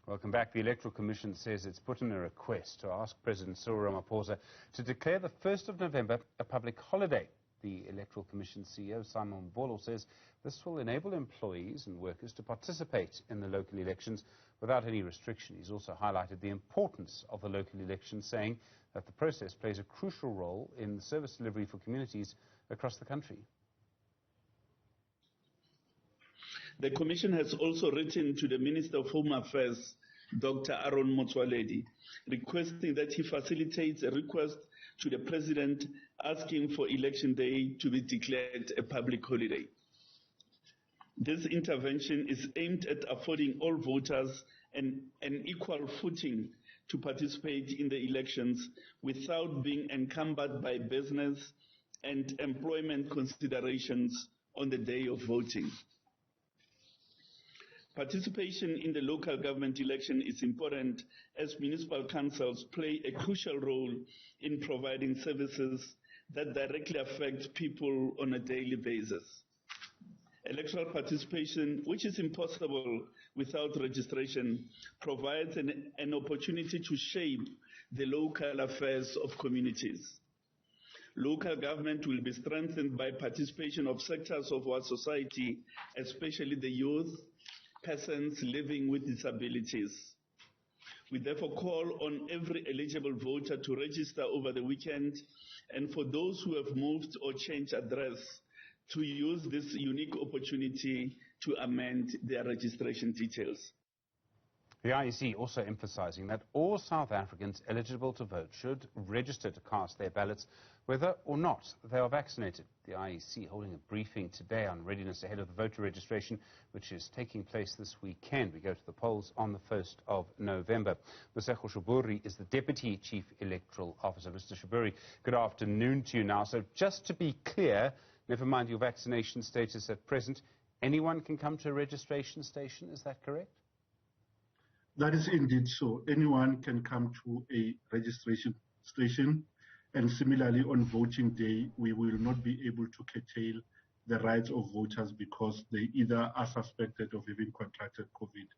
Welcome back. The Electoral Commission says it's put in a request to ask President Cyril Ramaphosa to declare the 1st of November a public holiday. The Electoral Commission CEO, Simon Bolo, says this will enable employees and workers to participate in the local elections without any restriction. He's also highlighted the importance of the local elections, saying that the process plays a crucial role in the service delivery for communities across the country. The Commission has also written to the Minister of Home Affairs, Dr. Aaron Motsoaledi, requesting that he facilitates a request to the President asking for Election Day to be declared a public holiday. This intervention is aimed at affording all voters an equal footing to participate in the elections without being encumbered by business and employment considerations on the day of voting. Participation in the local government election is important as municipal councils play a crucial role in providing services that directly affect people on a daily basis. Electoral participation, which is impossible without registration, provides an opportunity to shape the local affairs of communities. Local government will be strengthened by participation of sectors of our society, especially the youth, persons living with disabilities. We therefore call on every eligible voter to register over the weekend, and for those who have moved or changed address, to use this unique opportunity to amend their registration details. The IEC also emphasizing that all South Africans eligible to vote should register to cast their ballots whether or not they are vaccinated. The IEC holding a briefing today on readiness ahead of the voter registration, which is taking place this weekend. We go to the polls on the 1st of November. Masego Sheburi is the Deputy Chief Electoral Officer. Mr. Sheburi, good afternoon to you now. So just to be clear, never mind your vaccination status at present, anyone can come to a registration station, is that correct? That is indeed so. Anyone can come to a registration station, and similarly on voting day, we will not be able to curtail the rights of voters because they either are suspected of having contracted COVID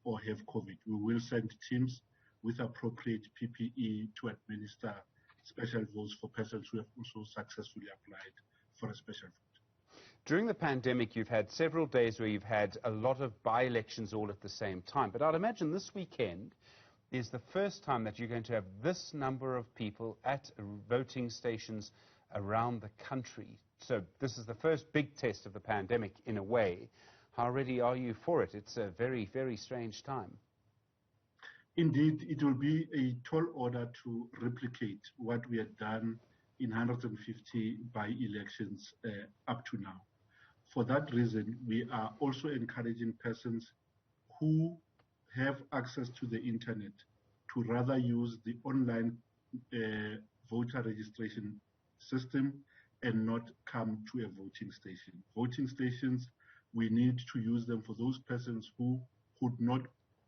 or have COVID. We will send teams with appropriate PPE to administer special votes for persons who have also successfully applied for a special vote. During the pandemic, you've had several days where you've had a lot of by-elections all at the same time. But I'd imagine this weekend is the first time that you're going to have this number of people at voting stations around the country. So this is the first big test of the pandemic in a way. How ready are you for it? It's a very, very strange time. Indeed, it will be a tall order to replicate what we had done in 150 by-elections up to now. For that reason, we are also encouraging persons who have access to the internet to rather use the online voter registration system and not come to a voting station. Voting stations, we need to use them for those persons who could not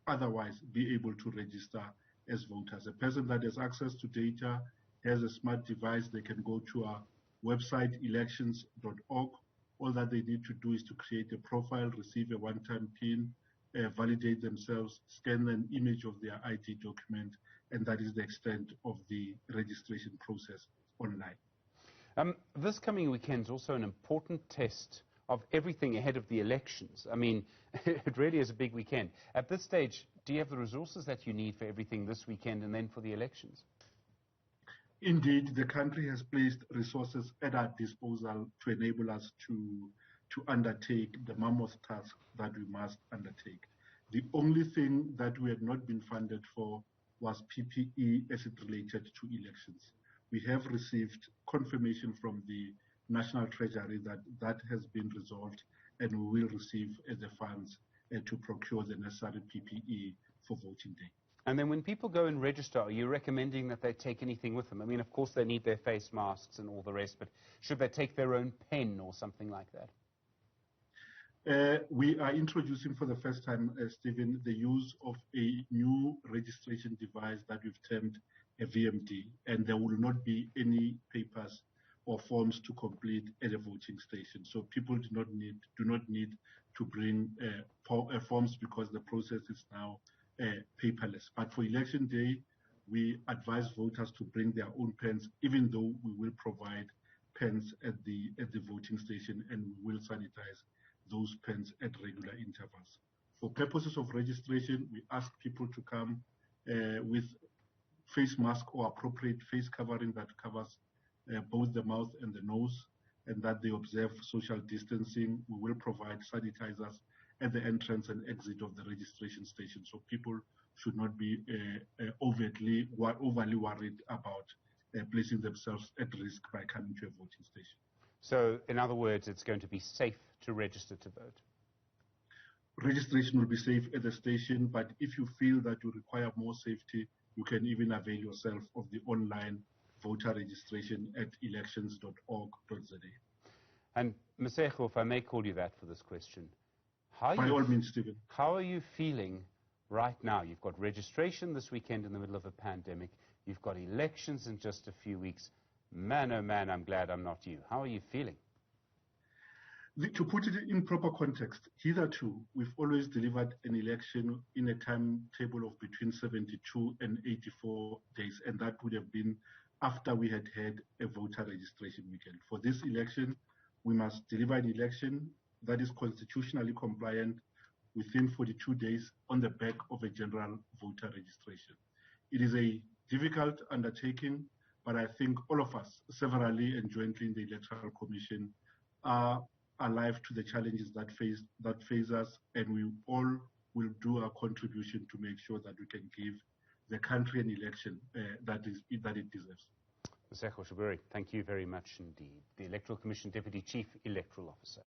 otherwise be able to register as voters. A person that has access to data, has a smart device, they can go to our website, elections.org. All that they need to do is to create a profile, receive a one-time PIN, validate themselves, scan an image of their ID document, and that is the extent of the registration process online. This coming weekend is also an important test of everything ahead of the elections. I mean, it really is a big weekend. At this stage, do you have the resources that you need for everything this weekend and then for the elections? Indeed, the country has placed resources at our disposal to enable us to undertake the mammoth task that we must undertake. The only thing that we had not been funded for was PPE as it related to elections. We have received confirmation from the National Treasury that that has been resolved, and we will receive the funds to procure the necessary PPE for voting day. And then when people go and register, are you recommending that they take anything with them? I mean, of course, they need their face masks and all the rest, but should they take their own pen or something like that? We are introducing for the first time, Stephen, the use of a new registration device that we've termed a VMD, and there will not be any papers or forms to complete at a voting station. So people do not need to bring forms because the process is now paperless. But for election day, we advise voters to bring their own pens, even though we will provide pens at the voting station, and we will sanitize those pens at regular intervals. For purposes of registration, we ask people to come with face mask or appropriate face covering that covers both the mouth and the nose, and that they observe social distancing. We will provide sanitizers at the entrance and exit of the registration station, so people should not be overly worried about placing themselves at risk by coming to a voting station. So, in other words, it's going to be safe to register to vote? Registration will be safe at the station, but if you feel that you require more safety, you can even avail yourself of the online voter registration at elections.org.za. And Masego, if I may call you that for this question, by all means, Stephen. How are you feeling right now? You've got registration this weekend in the middle of a pandemic. You've got elections in just a few weeks. Man, oh man, I'm glad I'm not you. How are you feeling? To put it in proper context, hitherto, we've always delivered an election in a timetable of between 72 and 84 days, and that would have been after we had had a voter registration weekend. For this election, we must deliver an election that is constitutionally compliant within 42 days on the back of a general voter registration. It is a difficult undertaking, but I think all of us, severally and jointly in the Electoral Commission, are alive to the challenges that face us, and we all will do our contribution to make sure that we can give the country an election that it deserves. Masego Sheburi, thank you very much indeed. The Electoral Commission Deputy Chief Electoral Officer.